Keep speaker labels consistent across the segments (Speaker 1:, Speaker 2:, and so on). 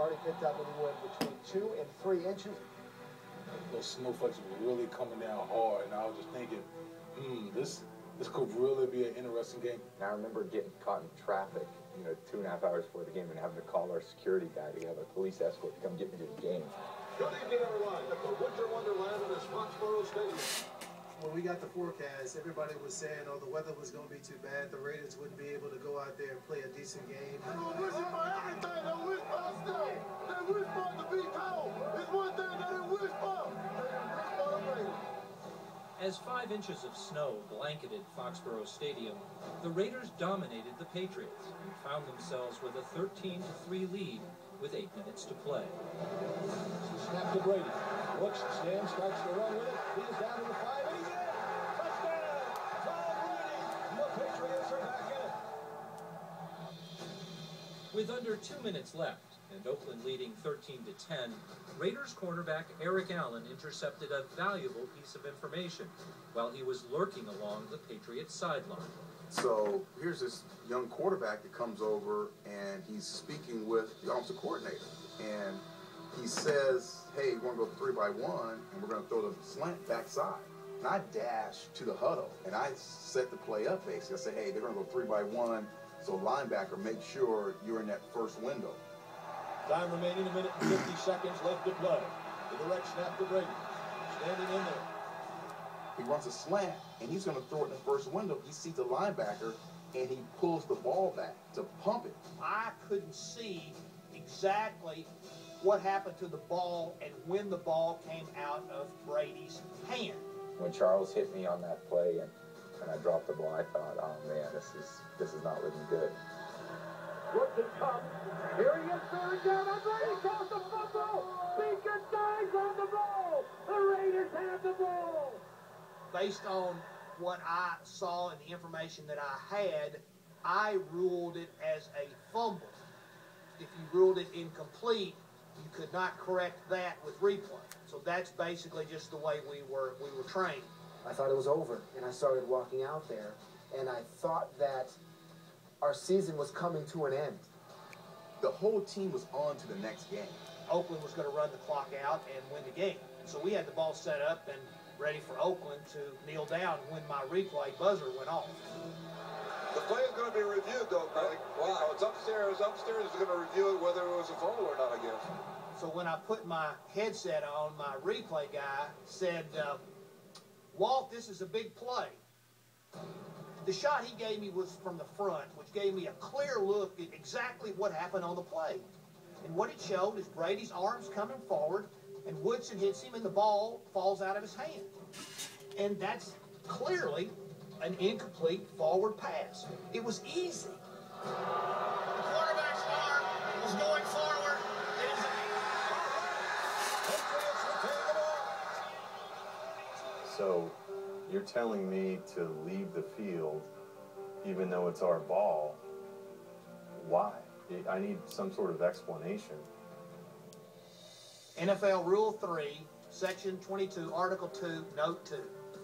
Speaker 1: already picked up anywhere between 2 and 3 inches.
Speaker 2: Those snowflakes were really coming down hard, and I was just thinking, this could really be an interesting game.
Speaker 3: And I remember getting caught in traffic, 2.5 hours before the game and having to call our security guy to have a police escort to come get me to the game.
Speaker 4: Good evening, everyone, at the Winter Wonderland at this Foxborough Stadium.
Speaker 1: When we got the forecast, everybody was saying, the weather was going to be too bad. The Raiders wouldn't be able to go out there and play a decent game.
Speaker 4: They were wishing for everything. They wish for us still. They wish for it to be cold. It's one thing that they wish for. They wish for the Raiders.
Speaker 5: As 5 inches of snow blanketed Foxborough Stadium, the Raiders dominated the Patriots and found themselves with a 13-3 lead with 8 minutes to play.
Speaker 4: Snap to Brady. Looks, stands, starts to run with it. He is down to the 5, and he's in. Touchdown! Tom Brady. The Patriots are back in it.
Speaker 5: With under 2 minutes left and Oakland leading 13-10, Raiders cornerback Eric Allen intercepted a valuable piece of information while he was lurking along the Patriots sideline.
Speaker 6: So here's this young quarterback that comes over and he's speaking with the offensive coordinator. And he says, hey, we're going to go 3-by-1 and we're going to throw the slant backside. And I dash to the huddle and I set the play up basically. I say, hey, they're going to go 3-by-1. So linebacker, make sure you're in that first window.
Speaker 4: Time remaining, 1 minute and 50 seconds left to play. The direct snap to Brady. Standing in there.
Speaker 6: He runs a slant, and he's going to throw it in the first window. He sees the linebacker, and he pulls the ball back to pump it.
Speaker 7: I couldn't see exactly what happened to the ball and when the ball came out of Brady's hand.
Speaker 3: When Charles hit me on that play and I dropped the ball, I thought, oh man, this is not looking good.
Speaker 4: Looks it comes. Here he is, third down. And Brady calls the fumble. Beacon dives on the ball. The Raiders have the ball.
Speaker 7: Based on what I saw and the information that I had, I ruled it as a fumble. If you ruled it incomplete, you could not correct that with replay. So that's basically just the way we were trained.
Speaker 1: I thought it was over, and I started walking out there, and I thought that our season was coming to an end.
Speaker 6: The whole team was on to the next game.
Speaker 7: Oakland was going to run the clock out and win the game. So we had the ball set up and ready for Oakland to kneel down when my replay buzzer went off.
Speaker 4: The play is going to be reviewed, though, Greg. Wow. It's upstairs. Upstairs is going to review it whether it was a fumble or not, I guess.
Speaker 7: So when I put my headset on, my replay guy said, Walt, this is a big play. The shot he gave me was from the front, which gave me a clear look at exactly what happened on the play. And what it showed is Brady's arms coming forward, and Woodson hits him, and the ball falls out of his hand. And that's clearly an incomplete forward pass. It was easy. The quarterback's arm was going forward.
Speaker 8: So you're telling me to leave the field even though it's our ball. Why? I need some sort of explanation.
Speaker 7: NFL Rule 3, Section 22, Article 2, Note 2.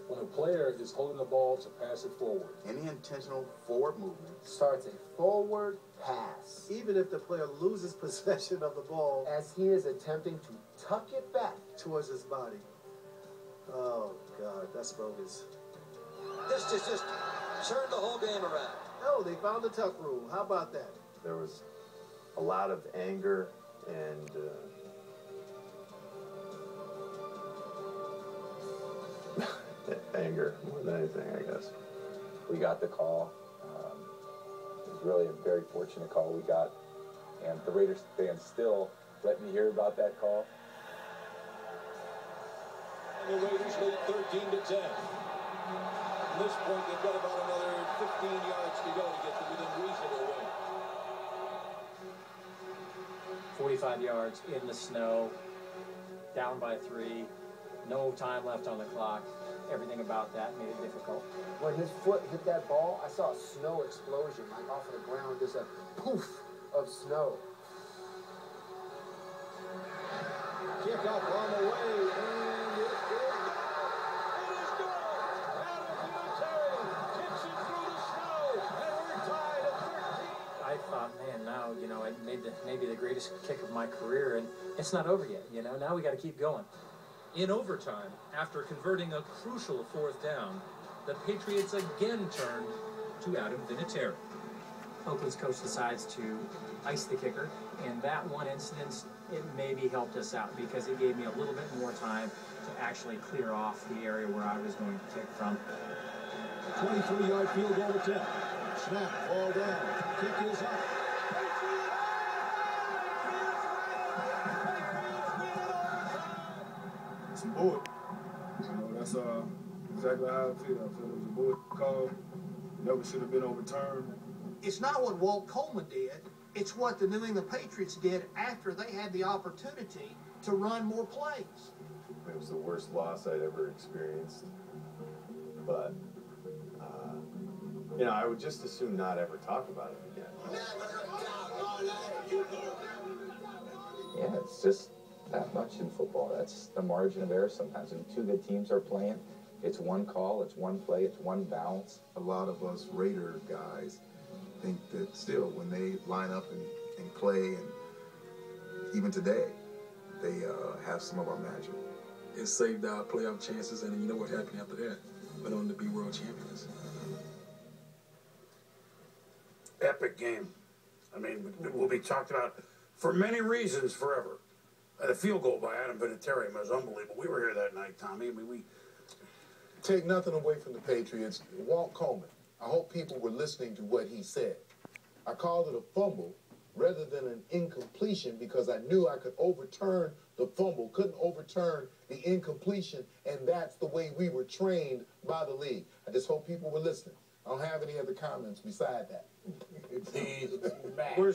Speaker 2: When a player is holding the ball to pass it forward,
Speaker 6: Any intentional forward movement
Speaker 1: Starts a forward pass. Even if the player loses possession of the ball, as he is attempting to tuck it back towards his body. Oh, God, that's bogus.
Speaker 4: This just turned the whole game around.
Speaker 1: No, they found the tuck rule. How about that?
Speaker 8: There was a lot of anger and anger more than anything, I guess.
Speaker 3: We got the call. It was really a very fortunate call we got. And the Raiders fans still let me hear about that call.
Speaker 4: And the Raiders lead 13-10. At this point, they've got about another 15 yards to go to get to within reasonable range.
Speaker 5: 45 yards in the snow, down by 3, no time left on the clock. Everything about that made it difficult.
Speaker 1: When his foot hit that ball, I saw a snow explosion, like off of the ground, just a poof of snow.
Speaker 4: Kickoff on the way, and it is good. It is good. Adam Vinatieri kicks it through the snow, and we're tied at 13.
Speaker 5: I thought, man, now
Speaker 9: wow, you know, I made maybe the greatest kick of my career, and it's not over yet, you know. Now we got to keep going.
Speaker 5: In overtime, after converting a crucial 4th down, the Patriots again turned to Adam Vinatieri.
Speaker 9: Oakland's coach decides to ice the kicker, and that one incident, it maybe helped us out because it gave me a little bit more time to actually clear off the area where I was going to kick from.
Speaker 4: 23-yard field goal attempt. Snap, ball down. Kick is up.
Speaker 10: It's a bullet. You know, that's exactly how I feel. I feel it was a bullet call. Never should have been overturned.
Speaker 7: It's not what Walt Coleman did. It's what the New England Patriots did after they had the opportunity to run more plays.
Speaker 8: It was the worst loss I'd ever experienced. But, you know, I would just as soon not ever talk about it again.
Speaker 3: Yeah, it's just that much in football. That's the margin of error sometimes. When two good teams are playing, it's one call, it's one play, it's one bounce.
Speaker 6: A lot of us Raider guys think that still when they line up and play, and even today, they have some of our magic.
Speaker 10: It saved our playoff chances, and you know what happened after that? Went on to be world champions.
Speaker 11: Epic game. I mean, it will be talked about for many reasons forever. The field goal by Adam Vinatieri was unbelievable. We were here that night, Tommy. I mean, we
Speaker 12: take nothing away from the Patriots. Walt Coleman, I hope people were listening to what he said. I called it a fumble rather than an incompletion because I knew I could overturn the fumble, couldn't overturn the incompletion, and that's the way we were trained by the league. I just hope people were listening. I don't have any other comments beside that.
Speaker 11: we're